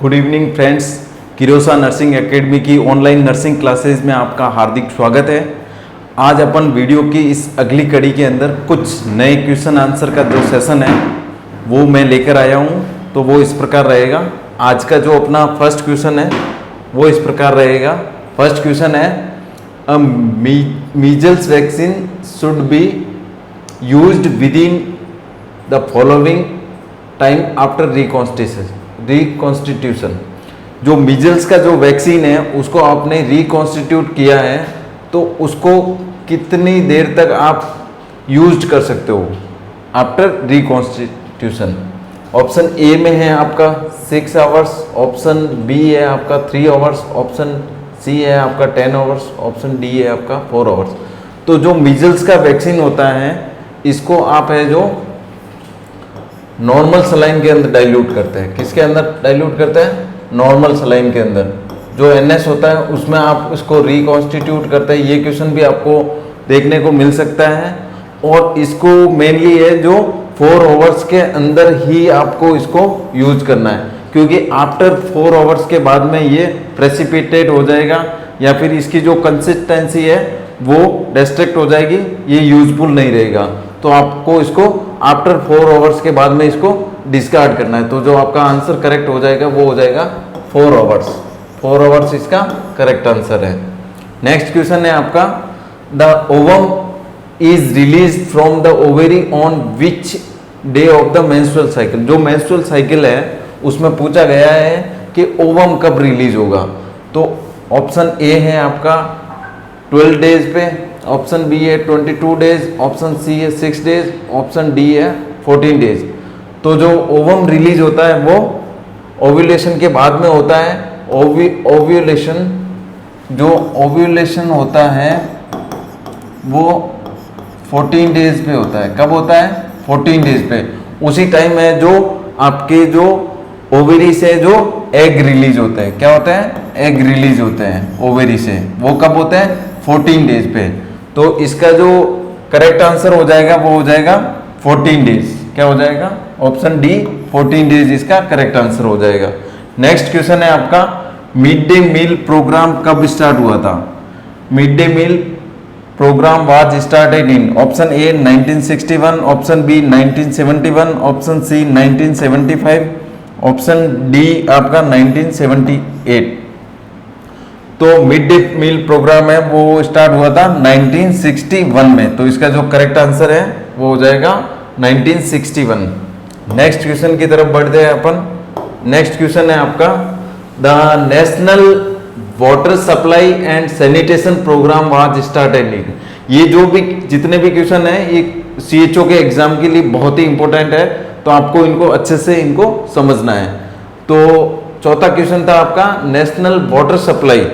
Good evening friends, किरोसा nursing academy की online nursing classes में आपका हार्दिक स्वागत है। आज अपन वीडियो की इस अगली कड़ी के अंदर कुछ नए क्वेश्चन आंसर का जो सेशन है वो मैं लेकर आया हूँ। तो वो इस प्रकार रहेगा। आज का जो अपना फर्स्ट क्वेश्चन है वो इस प्रकार रहेगा। फर्स्ट क्वेश्चन है, a measles vaccine should be used within the following time after reconstitution. जो मीजल्स का जो वैक्सीन है उसको आपने रिकॉन्स्टिट्यूट किया है तो उसको कितनी देर तक आप यूज कर सकते हो आफ्टर रिकॉन्स्टिट्यूशन। ऑप्शन ए में है आपका 6 आवर्स, ऑप्शन बी है आपका 3 आवर्स, ऑप्शन सी है आपका 10 आवर्स, ऑप्शन डी है आपका 4 आवर्स। तो जो मीजल्स का वैक्सीन होता है इसको आप है जो नॉर्मल सलाइन के अंदर डाइल्यूट करते हैं। किसके अंदर डाइल्यूट करते हैं? नॉर्मल सलाइन के अंदर। जो एनएस होता है उसमें आप इसको रिकॉन्स्टिट्यूट करते हैं। ये क्वेश्चन भी आपको देखने को मिल सकता है और इसको मेनली है जो 4 आवर्स के अंदर ही आपको इसको यूज करना है, क्योंकि आफ्टर 4 आवर्स के बाद में ये प्रेसिपिटेट हो जाएगा या फिर इसकी जो कंसिस्टेंसी है वो डिस्ट्रैक्ट हो जाएगी, ये यूजफुल नहीं रहेगा। तो आपको इसको आफ्टर 4 आवर्स के बाद में इसको डिस्कार्ड करना है। तो जो आपका आंसर करेक्ट हो जाएगा वो हो जाएगा 4 आवर्स। 4 आवर्स इसका करेक्ट आंसर है। नेक्स्ट क्वेश्चन है आपका, the ovum is release from the ovary on which day of the menstrual cycle. जो मेंस्ट्रुअल साइकिल है उसमें पूछा गया है कि ओवम कब रिलीज होगा। तो ऑप्शन ए है आपका 12 डेज पे, ऑप्शन बी है 22 डेज, ऑप्शन सी है 6 डेज, ऑप्शन डी है 14 डेज। तो जो ओवम रिलीज होता है वो ओव्यूलेशन के बाद में होता है। ओव्यूलेशन जो ओव्यूलेशन होता है वो 14 डेज पे होता है। कब होता है? 14 डेज पे। उसी टाइम है जो आपके जो ओवेरी से जो एग रिलीज होते हैं। क्या होता है? एग रिलीज होते हैं ओवेरी से। वो कब होते हैं? 14 डेज पे। तो इसका जो करेक्ट आंसर हो जाएगा वो हो जाएगा 14 डेज। क्या हो जाएगा? ऑप्शन डी 14 डेज इसका करेक्ट आंसर हो जाएगा। नेक्स्ट क्वेश्चन है आपका, मिड डे मील प्रोग्राम कब स्टार्ट हुआ था? Mid day meal programme was started in option A 1961, option B 1971, option C 1975, option D आपका 1978। तो मिड डे मील प्रोग्राम है वो स्टार्ट हुआ था 1961 में। तो इसका जो करेक्ट आंसर है वो हो जाएगा 1961। नेक्स्ट क्वेश्चन की तरफ बढ़ते हैं अपन। नेक्स्ट क्वेश्चन है आपका, the national water supply and sanitation programme was started in. ये जो भी जितने भी क्वेश्चन है ये सीएचओ के एग्जाम के लिए बहुत ही इंपॉर्टेंट है, तो आपको इनको अच्छे से इनको समझना है। तो चौथा क्वेश्चन था आपका, national water supply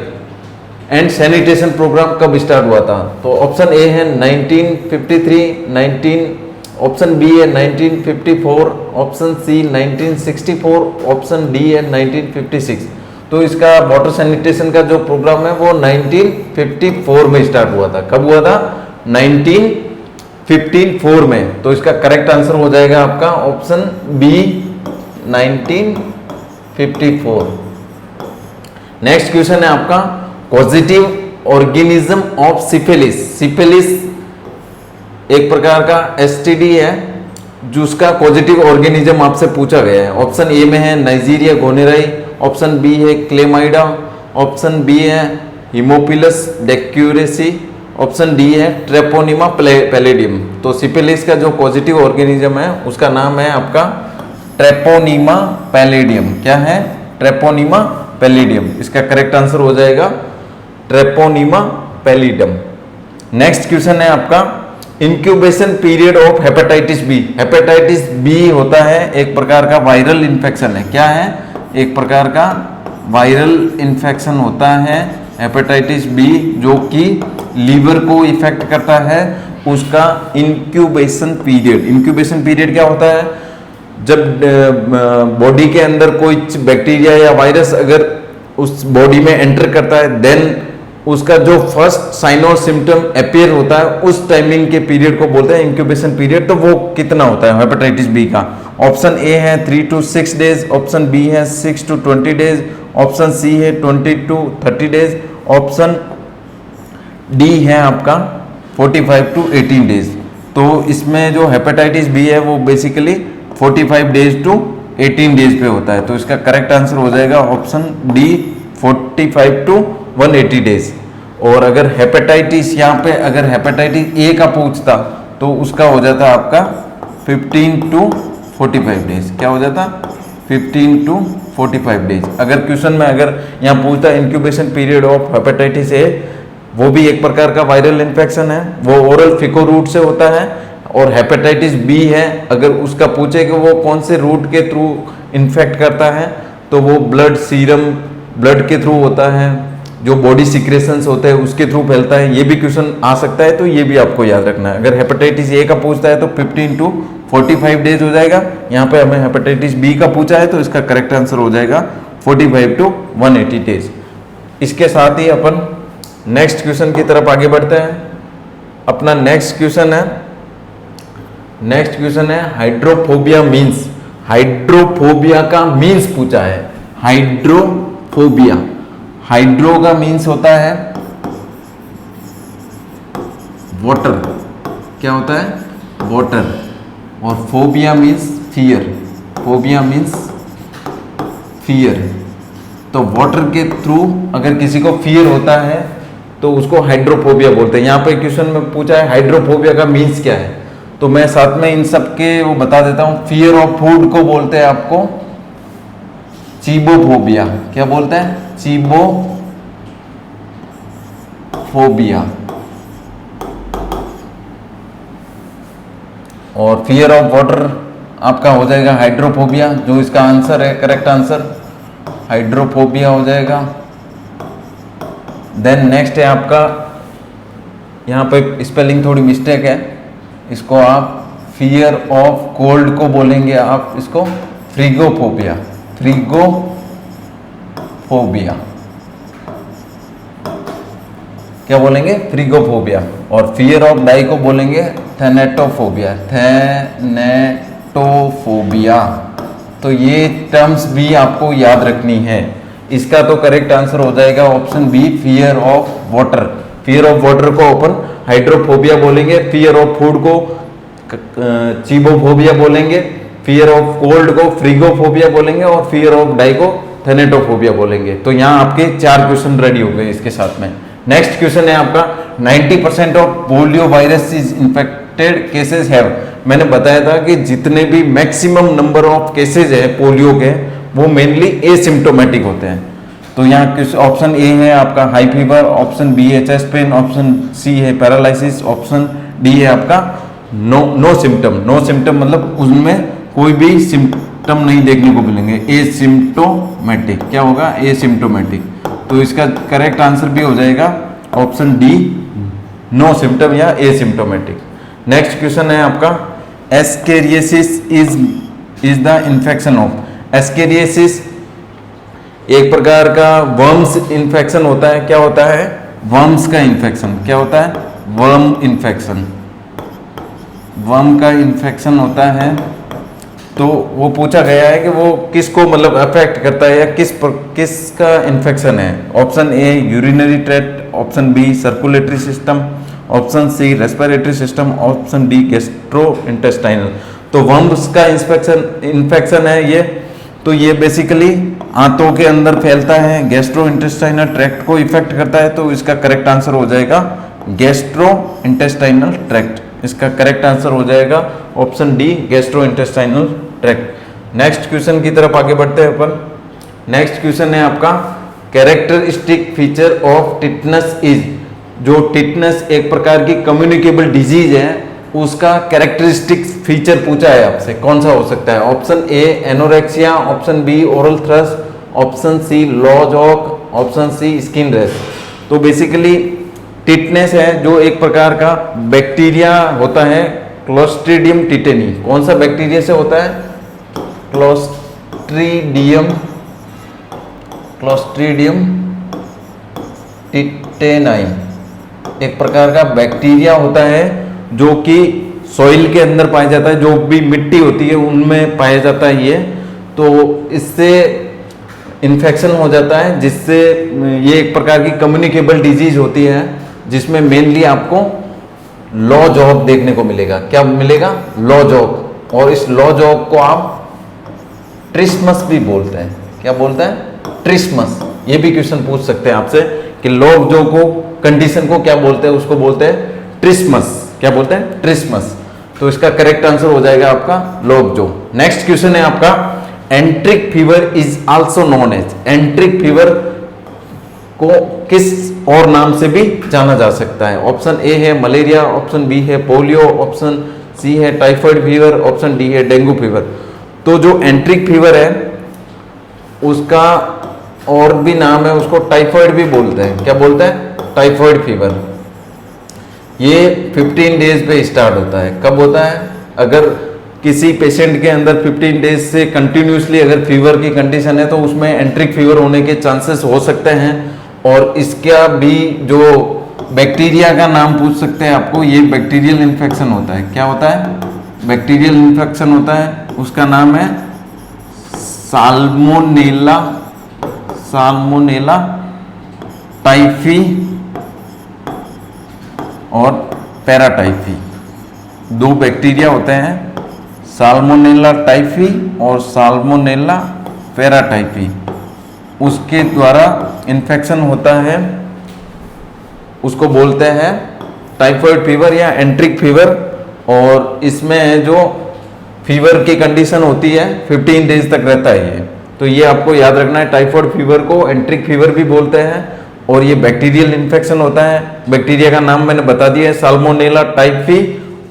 and sanitation programme कब स्टार्ट हुआ था? तो ऑप्शन ए है 1953, ऑप्शन बी है 1954, ऑप्शन सी 1964, ऑप्शन डी है 1956। तो इसका वाटर सैनिटेशन का जो प्रोग्राम है वो 1954 में स्टार्ट हुआ था। कब हुआ था? 1954 में। तो इसका करेक्ट आंसर हो जाएगा आपका ऑप्शन बी 1954। नेक्स्ट क्वेश्चन है आपका, positive organism of syphilis. Syphilis एक प्रकार का एसटीडी है जिसका पॉजिटिव ऑर्गेनिज्म आपसे पूछा गया है। ऑप्शन ए में है नाइजीरिया गोनेराई, ऑप्शन बी है क्लेमाइडा, ऑप्शन बी है हिमोपिलस डेक्यूरेसी, ऑप्शन डी है ट्रेपोनिमा पैलेडियम। तो सिफिलिस का जो पॉजिटिव ऑर्गेनिज्म है उसका नाम है आपका ट्रेपोनिमा पैलेडियम। क्या है? Treponema pallidum. इसका करेक्ट आंसर हो जाएगा ट्रेपोनिमा पैलेडियम। नेक्स्ट क्वेश्चन है आपका, incubation period of hepatitis B. Hepatitis B होता है एक प्रकार का वायरल इन्फेक्शन है। क्या है? एक प्रकार का वायरल इन्फेक्शन होता है हेपेटाइटिस बी जो कि लीवर को इफेक्ट करता है। उसका इंक्यूबेशन पीरियड क्या होता है? जब बॉडी के अंदर कोई बैक्टीरिया या वायरस अगर उस बॉडी में एंटर करता है देन उसका जो फर्स्ट साइन और सिम्टम अपीयर होता है उस टाइमिंग के पीरियड को बोलते हैं इंक्यूबेशन पीरियड। तो वो कितना होता है हेपेटाइटिस बी का? ऑप्शन ए है 3 to 6 डेज, ऑप्शन बी है 6 to 20 डेज, ऑप्शन सी है 20 to 30 डेज, ऑप्शन डी है आपका 45 to 18 डेज। तो इसमें जो हेपेटाइटिस बी है वो बेसिकली 45 डेज टू 18 डेज पे होता है। तो इसका करेक्ट आंसर हो जाएगा ऑप्शन डी 45 to 180 डेज। और अगर हेपेटाइटिस यहाँ पे अगर हेपेटाइटिस ए का पूछता तो उसका हो जाता आपका 15 to 45 डेज। क्या हो जाता 15 to 45 डेज। अगर क्वेश्चन में अगर यहाँ पूछता incubation period of hepatitis A, वो भी एक प्रकार का वायरल इन्फेक्शन है, वो ओरल फिको रूट से होता है। और हेपेटाइटिस बी है, अगर उसका पूछे कि वो कौन से रूट के थ्रू इन्फेक्ट करता है तो वो ब्लड सीरम ब्लड के थ्रू होता है, जो बॉडी सिक्रेशंस होते हैं उसके थ्रू फैलता है। ये भी क्वेश्चन आ सकता है, तो ये भी आपको याद रखना है। अगर हेपेटाइटिस ए का पूछता है तो 15 to 45 डेज हो जाएगा। यहाँ पे हमें हेपेटाइटिस बी का पूछा है तो इसका करेक्ट आंसर हो जाएगा 45 to 180 डेज। इसके साथ ही अपन नेक्स्ट क्वेश्चन की तरफ आगे बढ़ते हैं। अपना नेक्स्ट क्वेश्चन है हाइड्रोफोबिया मीन्स। हाइड्रोफोबिया का मीन्स पूछा है। हाइड्रोफोबिया, हाइड्रो का मीन्स होता है वाटर। क्या होता है वाटर। और phobia means fear. Phobia means fear. तो वाटर के थ्रू अगर किसी को फियर होता है तो उसको हाइड्रोफोबिया बोलते हैं। यहाँ पे क्वेश्चन में पूछा है हाइड्रोफोबिया का मीन्स क्या है, तो मैं साथ में इन सब के वो बता देता हूँ। फियर ऑफ फूड को बोलते हैं आपको चीबोफोबिया। क्या बोलते हैं चीबोफोबिया। और फियर ऑफ वाटर आपका हो जाएगा हाइड्रोफोबिया, जो इसका आंसर है करेक्ट आंसर हाइड्रोफोबिया हो जाएगा। देन नेक्स्ट है आपका, यहाँ पे स्पेलिंग थोड़ी मिस्टेक है, इसको आप फियर ऑफ कोल्ड को बोलेंगे आप इसको फ्रीगोफोबिया। फ्रीगोफोबिया क्या बोलेंगे फ्रीगोफोबिया। और फियर ऑफ डाई को बोलेंगे थैनेटोफोबिया। थैनेटोफोबिया। तो ये टर्म्स भी आपको याद रखनी है। इसका तो करेक्ट आंसर हो जाएगा option B fear of water. Fear of water को अपन हाइड्रोफोबिया बोलेंगे, फियर ऑफ फूड को चीबोफोबिया बोलेंगे, फियर ऑफ कोल्ड को फ्रीगोफोबिया बोलेंगे और फियर ऑफ डाई को थैनेटोफोबिया बोलेंगे। तो यहाँ आपके 4 क्वेश्चन रेडी हो गए इसके साथ में। नेक्स्ट क्वेश्चन है आपका 90% of polio virus is infected cases have. मैंने बताया था कि जितने भी मैक्सिमम नंबर ऑफ केसेज है पोलियो के वो मेनली एसिम्प्टोमेटिक होते हैं। तो यहाँ किस ऑप्शन ए है आपका हाई फीवर, ऑप्शन बी है चेस्ट पेन, ऑप्शन सी है पैरालिसिस, ऑप्शन डी है आपका नो सिम्टम। नो सिम्टम मतलब उनमें कोई भी सिम्टम नहीं देखने को मिलेंगे, एसिम्प्टोमेटिक। क्या होगा एसिम्प्टोमेटिक। तो इसका करेक्ट आंसर भी हो जाएगा ऑप्शन डी नो सिम्टम या एसिम्प्टोमेटिक। नेक्स्ट क्वेश्चन है आपका एस्केरियोसिस इज द इन्फेक्शन ऑफ। एस्केरियोसिस एक प्रकार का वर्म्स इन्फेक्शन होता है। क्या होता है वर्म्स का इन्फेक्शन। क्या होता है वर्म इन्फेक्शन। वर्म का इन्फेक्शन होता है। तो वो पूछा गया है कि वो किसको मतलब अफेक्ट करता है या किसका इन्फेक्शन है। Option A urinary tract, option B circulatory system, option C respiratory system, option D gastrointestinal. तो वर्म्स का इन्फेक्शन है ये। तो ये बेसिकली आंतों के अंदर फैलता है, गैस्ट्रोइंटेस्टाइनल ट्रैक्ट को इफेक्ट करता है। तो इसका करेक्ट आंसर हो जाएगा गैस्ट्रोइंटेस्टाइनल ट्रैक्ट। इसका करेक्ट आंसर हो जाएगा option D gastrointestinal tract. Next question की तरफ आगे बढ़ते हैं अपन। नेक्स्ट क्वेश्चन है आपका characteristic feature of tetanus is. जो टिटनस एक प्रकार की कम्युनिकेबल डिजीज है उसका कैरेक्टरिस्टिक फीचर पूछा है आपसे, कौन सा हो सकता है। Option A anorexia, option B oral thrush, option C लॉज ऑक, ऑप्शन सी स्किन रैश। तो बेसिकली टिटनेस है जो एक प्रकार का बैक्टीरिया होता है क्लोस्ट्रीडियम टिटेनी। कौन सा बैक्टीरिया से होता है क्लोस्ट्रीडियम टिटेनाई। एक प्रकार का बैक्टीरिया होता है जो कि सॉइल के अंदर पाया जाता है, जो भी मिट्टी होती है उनमें पाया जाता है ये। तो इससे इन्फेक्शन हो जाता है, जिससे ये एक प्रकार की कम्युनिकेबल डिजीज होती है, जिसमें मेनली आपको लॉ जॉब देखने को मिलेगा। क्या मिलेगा? Law job. और इस लॉ जॉब को आप ट्रिस्मस भी बोलते हैं। क्या बोलते हैं? ट्रिस्मस। ये भी क्वेश्चन पूछ सकते हैं आपसे कि लॉ जॉब को कंडीशन को क्या बोलते हैं? उसको बोलते हैं ट्रिस्मस। क्या बोलते हैं? ट्रिस्मस। तो इसका करेक्ट आंसर हो जाएगा आपका लॉग जॉब। नेक्स्ट क्वेश्चन है आपका, enteric fever is also known as. Enteric fever को किस और नाम से भी जाना जा सकता है? ऑप्शन ए है मलेरिया, ऑप्शन बी है पोलियो, ऑप्शन सी है टाइफाइड फीवर, ऑप्शन डी है डेंगू फीवर। तो जो एंट्रिक फीवर है उसका और भी नाम है, उसको टाइफाइड भी बोलते हैं। क्या बोलते हैं? Typhoid fever. ये 15 डेज पे स्टार्ट होता है। कब होता है? अगर किसी पेशेंट के अंदर 15 डेज से कंटिन्यूसली अगर फीवर की कंडीशन है तो उसमें एंट्रिक फीवर होने के चांसेस हो सकते हैं। और इसका भी जो बैक्टीरिया का नाम पूछ सकते हैं आपको, ये बैक्टीरियल इन्फेक्शन होता है। क्या होता है? बैक्टीरियल इन्फेक्शन होता है। उसका नाम है साल्मोनेला टाइफी और पैराटाइफी। दो बैक्टीरिया होते हैं, साल्मोनेला टाइफी और साल्मोनेला पैराटाइफी। उसके द्वारा इन्फेक्शन होता है, उसको बोलते हैं टाइफाइड फीवर या एंट्रिक फीवर। और इसमें जो फीवर की कंडीशन होती है 15 डेज तक रहता है ये। तो ये आपको याद रखना है, टाइफाइड फीवर को एंट्रिक फीवर भी बोलते हैं। और ये बैक्टीरियल इन्फेक्शन होता है। बैक्टीरिया का नाम मैंने बता दिया है, साल्मोनेला टाइफी,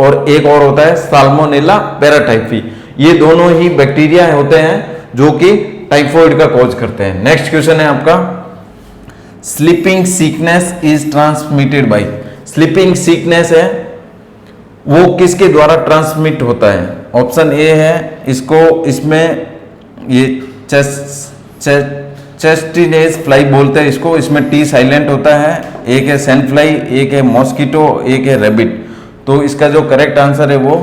और एक और होता है साल्मोनेला पैराटाइफी। ये दोनों ही बैक्टीरिया होते हैं जो कि टाइफाइड का कॉज करते हैं। नेक्स्ट क्वेश्चन है आपका, sleeping sickness is transmitted by. Sleeping sickness है वो किसके द्वारा ट्रांसमिट होता है? ऑप्शन ए है इसमें ये चेस्टिनेज फ्लाई बोलते हैं इसको। इसमें टी साइलेंट होता है। एक है सैंड फ्लाई, एक है मॉस्किटो, एक है रैबिट। तो इसका जो करेक्ट आंसर है वो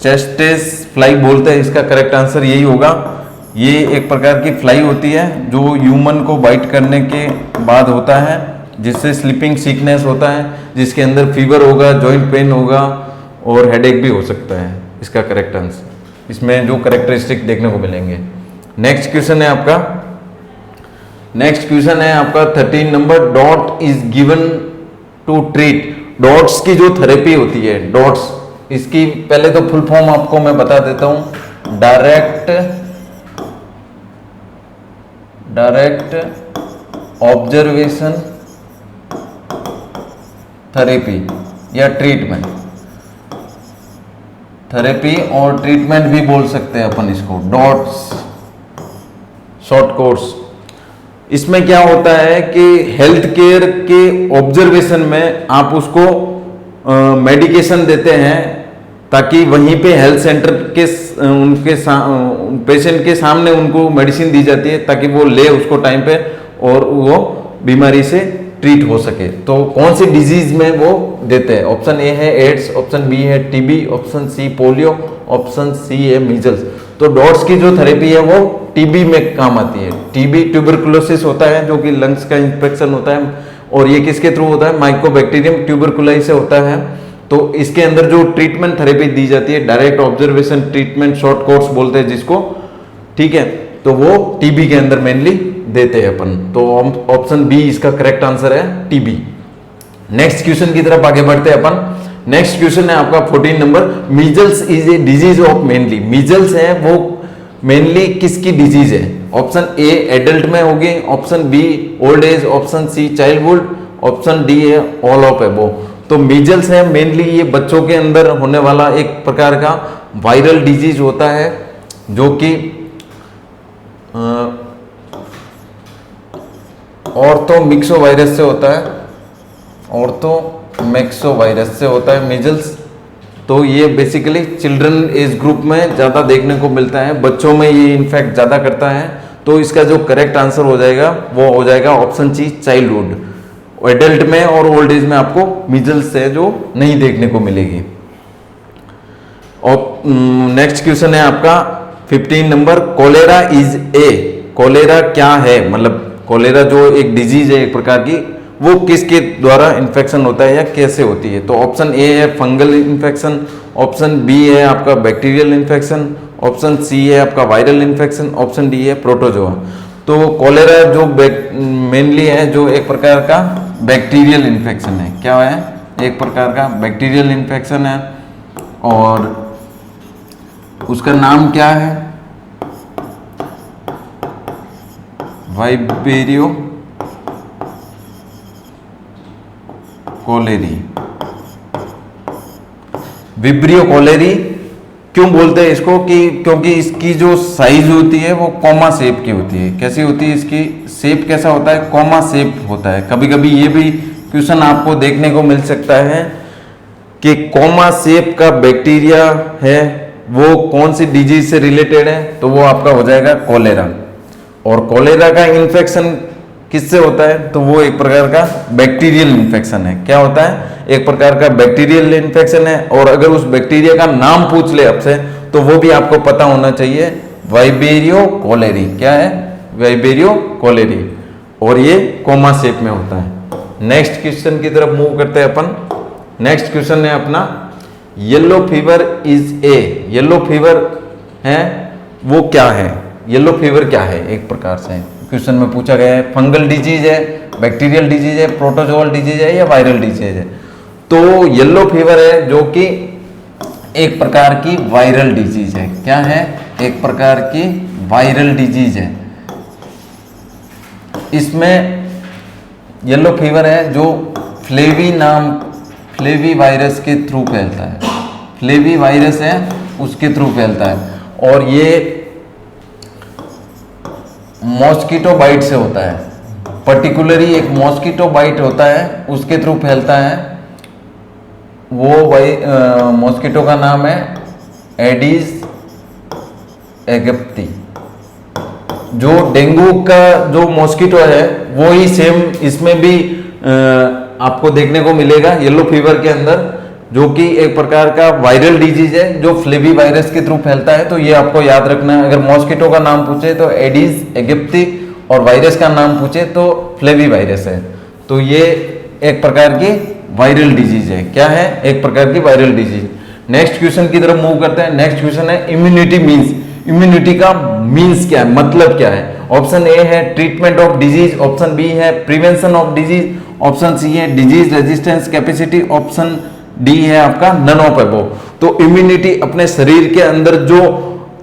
चेस्टेज फ्लाई बोलते हैं। इसका करेक्ट आंसर यही होगा। ये एक प्रकार की फ्लाई होती है जो ह्यूमन को बाइट करने के बाद होता है, जिससे स्लीपिंग सिकनेस होता है, जिसके अंदर फीवर होगा, जॉइंट पेन होगा और हेडेक भी हो सकता है। इसका करेक्ट आंसर इसमें जो करेक्टरिस्टिक देखने को मिलेंगे। नेक्स्ट क्वेश्चन है आपका 13 number, DOT is given to treat. DOTS की जो थेरेपी होती है, डॉट्स, इसकी पहले तो फुल फॉर्म आपको मैं बता देता हूं, डायरेक्ट ऑब्जर्वेशन थेरेपी या ट्रीटमेंट। थेरेपी और ट्रीटमेंट भी बोल सकते हैं अपन इसको, डॉट्स शॉर्ट कोर्स। इसमें क्या होता है कि हेल्थ केयर के ऑब्जर्वेशन में आप उसको मेडिकेशन देते हैं, ताकि वहीं पे हेल्थ सेंटर के उनके पेशेंट के सामने उनको मेडिसिन दी जाती है, ताकि वो ले उसको टाइम पे और वो बीमारी से ट्रीट हो सके। तो कौन सी डिजीज में वो देते हैं? ऑप्शन ए है एड्स, ऑप्शन बी है TB, option C polio, option C है मीजल्स। तो डॉट्स की जो थेरेपी है वो टीबी में काम आती है। टीबी ट्यूबरकुलोसिस होता है, जो कि लंग्स का इंफेक्शन होता है, और ये किसके थ्रू होता है? माइकोबैक्टीरियम ट्यूबरकुलाई से होता है। तो इसके अंदर जो ट्रीटमेंट थेरेपी दी जाती है, direct observation treatment short course बोलते हैं जिसको, ठीक है, तो वो टीबी के अंदर मेनली देते हैं अपन। तो ऑप्शन बी इसका करेक्ट आंसर है, टीबी। नेक्स्ट क्वेश्चन की तरफ आगे बढ़ते हैं अपन। नेक्स्ट क्वेश्चन है आपका 14 number, measles is a disease of mainly. Measles है वो मेनली किसकी डिजीज है? ऑप्शन ए एडल्ट में होगी, option B old age, option C childhood, option D है ऑल ऑफ एबो। तो मीजल्स है मेनली ये बच्चों के अंदर होने वाला एक प्रकार का वायरल डिजीज होता है, जो कि ऑर्थोमिक्सो वायरस से होता है। ऑर्थोमिक्सो वायरस से होता है मीजल्स। तो ये बेसिकली चिल्ड्रन एज ग्रुप में ज़्यादा देखने को मिलता है, बच्चों में ये इन्फेक्ट ज़्यादा करता है। तो इसका जो करेक्ट आंसर हो जाएगा वो हो जाएगा ऑप्शन सी चाइल्डहुड। एडल्ट में और ओल्ड एज में आपको मीजल्स है जो नहीं देखने को मिलेगी। और नेक्स्ट क्वेश्चन है आपका 15 number, cholera is a, cholera क्या है, मतलब कोलेरा जो एक डिजीज है एक प्रकार की, वो किसके द्वारा इन्फेक्शन होता है या कैसे होती है। तो ऑप्शन ए है फंगल इन्फेक्शन, ऑप्शन बी है आपका बैक्टीरियल इन्फेक्शन, ऑप्शन सी है आपका वायरल इन्फेक्शन, ऑप्शन डी है प्रोटोजोआ। तो कोलेरा जो मेनली है जो एक प्रकार का बैक्टीरियल इन्फेक्शन है, क्या है, एक प्रकार का बैक्टीरियल इन्फेक्शन है, और उसका नाम क्या है, वाइबेरियो कोलेरी, विब्रियो कोलेरी। क्यों बोलते हैं इसको कि क्योंकि इसकी जो साइज होती है वो कॉमा शेप की होती है। कैसी होती है, इसकी शेप कैसा होता है, कॉमा शेप होता है। कभी कभी ये भी क्वेश्चन आपको देखने को मिल सकता है कि कॉमा शेप का बैक्टीरिया है वो कौन सी डिजीज से रिलेटेड है, तो वो आपका हो जाएगा कोलेरा। और कोलेरा का इन्फेक्शन किससे होता है, तो वो एक प्रकार का बैक्टीरियल इन्फेक्शन है। क्या होता है, एक प्रकार का बैक्टीरियल इन्फेक्शन है। और अगर उस बैक्टीरिया का नाम पूछ ले आपसे तो वो भी आपको पता होना चाहिए, वाइबेरियो कोलेरी। क्या है, वाइबेरियो कोलेरी, और ये कोमा शेप में होता है। नेक्स्ट क्वेश्चन की तरफ मूव करते हैं अपन। नेक्स्ट क्वेश्चन है अपना, yellow fever is a, yellow fever है वो क्या है, येलो फीवर क्या है, एक प्रकार से क्वेश्चन में पूछा गया है। फंगल डिजीज है, बैक्टीरियल डिजीज है, प्रोटोजोअल डिजीज है या वायरल डिजीज है। तो येलो फीवर है जो कि एक प्रकार की वायरल डिजीज है। क्या है, एक प्रकार की वायरल डिजीज है। इसमें येलो फीवर है जो फ्लेवी वायरस के थ्रू फैलता है, फ्लेवी वायरस है उसके थ्रू फैलता है। और ये मॉस्किटो बाइट से होता है, पर्टिकुलरली एक मॉस्किटो बाइट होता है उसके थ्रू फैलता है। वो मॉस्किटो का नाम है एडिस एगिप्टी। जो डेंगू का जो मॉस्किटो है वो ही सेम इसमें भी आपको देखने को मिलेगा येलो फीवर के अंदर, जो कि एक प्रकार का वायरल डिजीज है जो फ्लेवी वायरस के थ्रू फैलता है। तो ये आपको याद रखना है। अगर मॉस्किटो का नाम पूछे तो एडिस एगिप्टी, और वायरस का नाम पूछे तो फ्लेवी वायरस है। तो ये एक प्रकार की वायरल डिजीज है। क्या है, एक प्रकार की वायरल डिजीज। नेक्स्ट क्वेश्चन की तरफ मूव करते हैं। नेक्स्ट क्वेश्चन है इम्यूनिटी मीन्स, इम्यूनिटी का मीन्स क्या है, मतलब क्या है। ऑप्शन ए है treatment of disease, option B है prevention of disease, option C है disease resistance capacity, option D है आपका नन ऑफ अबोव। तो इम्यूनिटी अपने शरीर के अंदर जो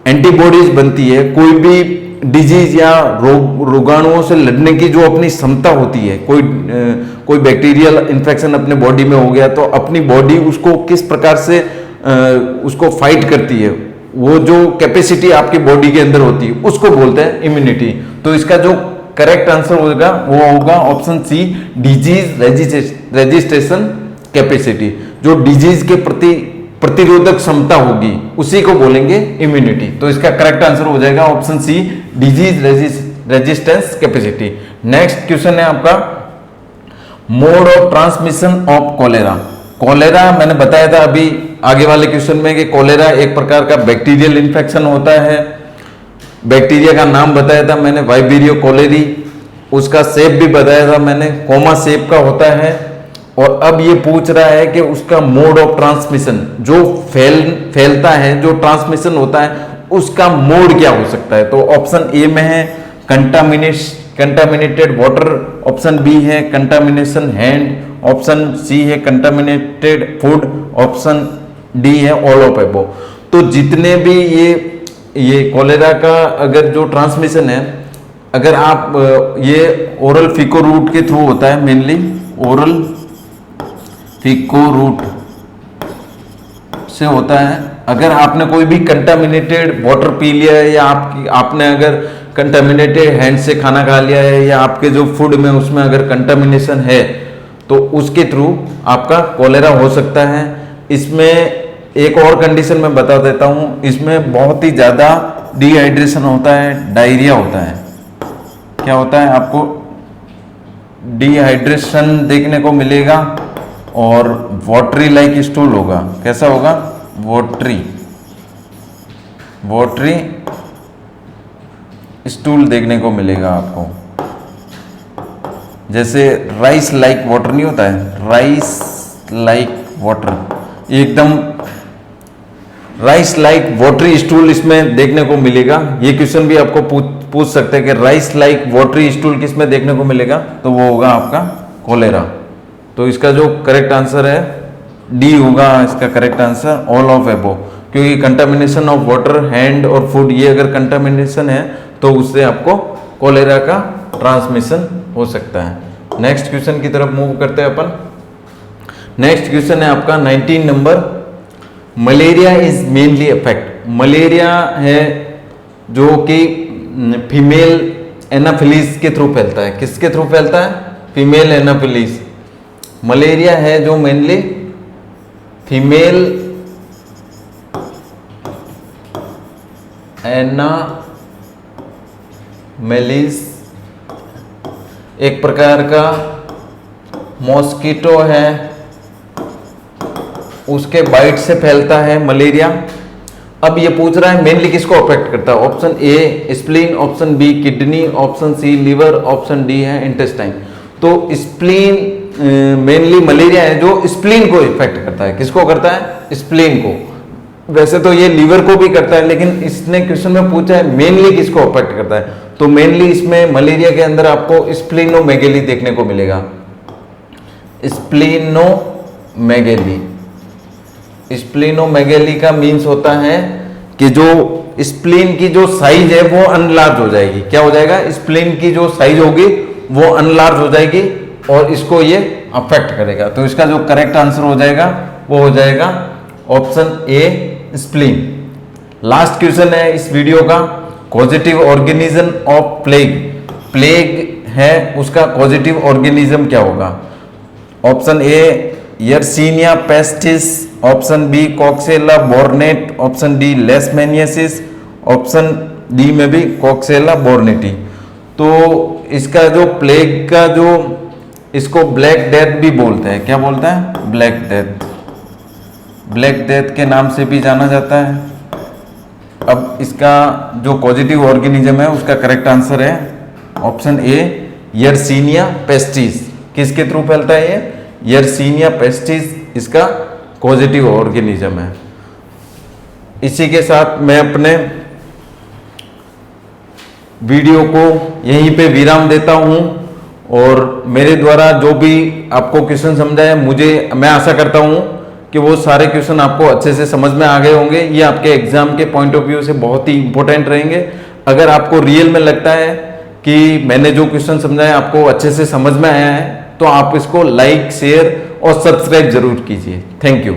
एंटीबॉडीज बनती है, कोई भी डिजीज या रोगाणुओं से लड़ने की जो अपनी क्षमता होती है, कोई बैक्टीरियल इन्फेक्शन अपने बॉडी में हो गया तो अपनी बॉडी उसको किस प्रकार से उसको फाइट करती है, वो जो कैपेसिटी आपकी बॉडी के अंदर होती है उसको बोलते हैं इम्यूनिटी। तो इसका जो करेक्ट आंसर होगा वो होगा option C, disease registration capacity. जो डिजीज के प्रति प्रतिरोधक क्षमता होगी उसी को बोलेंगे इम्यूनिटी। तो इसका करेक्ट आंसर हो जाएगा option C, disease resistance capacity. Next question है आपका mode of transmission of cholera. Cholera मैंने बताया था अभी आगे वाले क्वेश्चन में कि कोलेरा एक प्रकार का बैक्टीरियल इन्फेक्शन होता है। बैक्टीरिया का नाम बताया था मैंने, वाइबेरियो कोलेरी। उसका शेप भी बताया था मैंने, कोमा शेप का होता है। और अब ये पूछ रहा है कि उसका मोड ऑफ ट्रांसमिशन, जो फैलता है, जो ट्रांसमिशन होता है, उसका मोड क्या हो सकता है। तो ऑप्शन ए में है कंटामिनेटेड वाटर, ऑप्शन बी है कंटामिनेशन हैंड, ऑप्शन सी है कंटामिनेटेड फूड, ऑप्शन डी है ऑल ऑफ अबोव। तो जितने भी ये कोलेरा का अगर जो ट्रांसमिशन है, अगर आप ये ओरल फीको रूट के थ्रू होता है, मेनली ओरल फीको रूट से होता है। अगर आपने कोई भी कंटामिनेटेड वाटर पी लिया है या आपने अगर कंटामिनेटेड हैंड से खाना खा लिया है या आपके जो फूड में उसमें अगर कंटामिनेशन है तो उसके थ्रू आपका कोलेरा हो सकता है। इसमें एक और कंडीशन मैं बता देता हूं, इसमें बहुत ही ज़्यादा डिहाइड्रेशन होता है, डायरिया होता है। क्या होता है, आपको डिहाइड्रेशन देखने को मिलेगा और वाटरी लाइक स्टूल होगा। कैसा होगा, वाटरी वाटरी स्टूल देखने को मिलेगा आपको। जैसे राइस लाइक वाटर नहीं होता है, राइस लाइक वाटर, एकदम राइस लाइक वाटरी स्टूल इसमें देखने को मिलेगा। ये क्वेश्चन भी आपको पूछ सकते हैं कि राइस लाइक वाटरी स्टूल किस में देखने को मिलेगा, तो वो होगा आपका कोलेरा। तो इसका जो करेक्ट आंसर है डी होगा इसका करेक्ट आंसर, ऑल ऑफ एबो। क्योंकि कंटामिनेशन ऑफ वाटर, हैंड और फूड, ये अगर कंटामिनेशन है तो उससे आपको कोलेरा का ट्रांसमिशन हो सकता है। नेक्स्ट क्वेश्चन की तरफ मूव करते हैं अपन। नेक्स्ट क्वेश्चन है आपका 19 number. Malaria is mainly affect, malaria है जो कि फीमेल एनाफिलीज के थ्रू फैलता है। किसके थ्रू फैलता है? Female Anopheles. मलेरिया है जो मेनली फीमेल एनामेलिस, एक प्रकार का मॉस्किटो है, उसके बाइट से फैलता है मलेरिया। अब ये पूछ रहा है मेनली किसको अफेक्ट करता है। Option A spleen, option B kidney, option C liver, option D है इंटेस्टाइन। तो स्प्लीन मेनली मलेरिया है जो स्प्लीन को इफेक्ट करता है। किसको करता है? स्प्लीन को। वैसे तो ये लीवर को भी करता है, लेकिन इसने क्वेश्चन में पूछा है मेनली किसको अफेक्ट करता है, तो मेनली इसमें मलेरिया के अंदर आपको स्प्लीनोमेगेली देखने को मिलेगा। स्प्लीनोमेगेली, स्प्लीनोमेगेली का मीन्स होता है कि जो स्प्लीन की जो साइज है वो अनलार्ज हो जाएगी। क्या हो जाएगा? स्प्लीन की जो साइज होगी वो अनलार्ज हो जाएगी और इसको ये अफेक्ट करेगा। तो इसका जो करेक्ट आंसर हो जाएगा वो हो जाएगा option A spleen. Last question है इस वीडियो का, causative organism of plague. Plague है उसका कॉजेटिव ऑर्गेनिज्म क्या होगा? Option A Yersinia pestis, option B Coxiella burnetii, option D leishmaniasis, option D में भी कॉक्सेला बोर्नेटी। तो इसका जो प्लेग का जो इसको ब्लैक डेथ भी बोलते हैं। क्या बोलते हैं? Black death. ब्लैक डेथ के नाम से भी जाना जाता है। अब इसका जो पॉजिटिव ऑर्गेनिज्म है उसका करेक्ट आंसर है ऑप्शन ए यर्सीनिया पेस्टिस। किसके थ्रू फैलता है ये? यर्सीनिया पेस्टिस इसका पॉजिटिव ऑर्गेनिज्म है। इसी के साथ मैं अपने वीडियो को यहीं पे विराम देता हूं और मेरे द्वारा जो भी आपको क्वेश्चन समझाया मैं आशा करता हूं कि वो सारे क्वेश्चन आपको अच्छे से समझ में आ गए होंगे। ये आपके एग्जाम के पॉइंट ऑफ व्यू से बहुत ही इंपॉर्टेंट रहेंगे। अगर आपको रियल में लगता है कि मैंने जो क्वेश्चन समझाया आपको अच्छे से समझ में आया है तो आप इसको लाइक, शेयर और सब्सक्राइब जरूर कीजिए। Thank you.